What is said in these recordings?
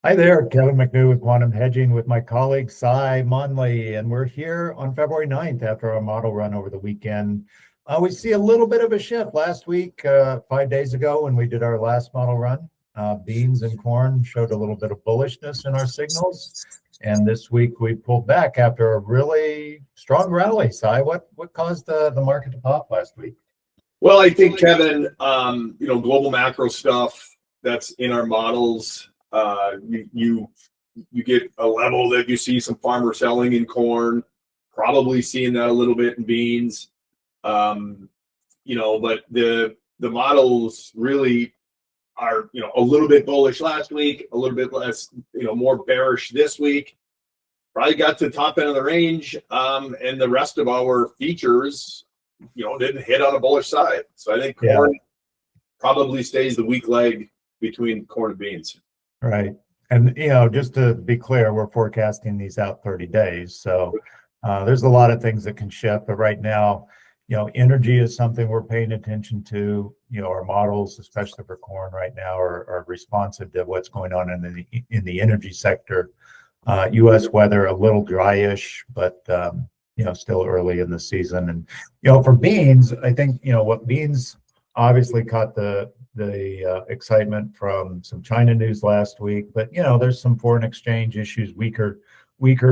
Hi there, Kevin McNew with Quantum Hedging with my colleague Cy Monley, and we're here on February 9th after our model run over the weekend. We see a little bit of a shift. Last week, 5 days ago, when we did our last model run, beans and corn showed a little bit of bullishness in our signals. And this week we pulled back after a really strong rally. Cy, what caused the market to pop last week? Well, I think, Kevin, global macro stuff that's in our models. You get a level that you see some farmer selling in corn, probably seeing that a little bit in beans. But the models really are, a little bit bullish last week, a little bit less, more bearish this week. Probably got to the top end of the range, and the rest of our features, didn't hit on a bullish side. So I think corn probably stays the weak leg between corn and beans. Right. And, just to be clear, we're forecasting these out 30 days. So there's a lot of things that can shift. But right now, energy is something we're paying attention to. Our models, especially for corn right now, are responsive to what's going on in the energy sector. U.S. weather, a little dryish, but, still early in the season. And, for beans, I think, what beans obviously caught the excitement from some China news last week, but there's some foreign exchange issues. Weaker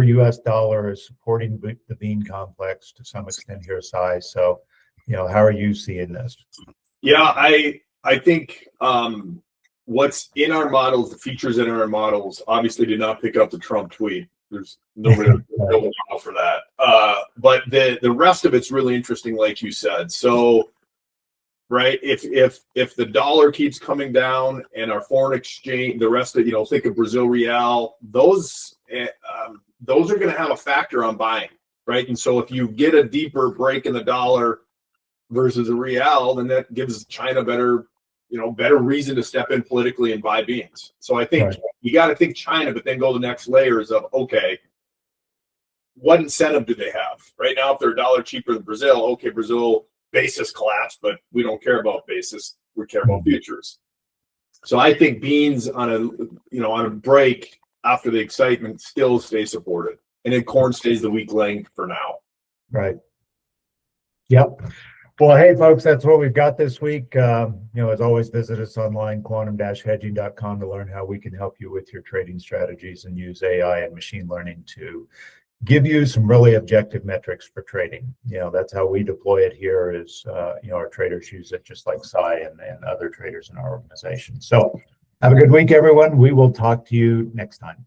U.S. dollar is supporting the bean complex to some extent here, Cy. So, how are you seeing this? Yeah, I think what's in our models, the features in our models, obviously did not pick up the Trump tweet. There's no model for that. But the rest of it's really interesting, like you said. So. Right. If the dollar keeps coming down and our foreign exchange, the rest of, think of Brazil real, those are going to have a factor on buying. Right. And so if you get a deeper break in the dollar versus a real, then that gives China better reason to step in politically and buy beans. So I think you got to think China, but then go the next layers of, okay, what incentive do they have right now? If they're a dollar cheaper than Brazil, okay, Brazil basis collapse, but we don't care about basis. We care about futures. So I think beans on a break after the excitement still stay supported, and then corn stays the weak link for now. Right. Yep. Well, hey folks, that's what we've got this week. As always, visit us online, quantum-hedging.com, to learn how we can help you with your trading strategies and use AI and machine learning to give you some really objective metrics for trading. That's how we deploy it here is, our traders use it just like Cy and other traders in our organization. So have a good week, everyone. We will talk to you next time.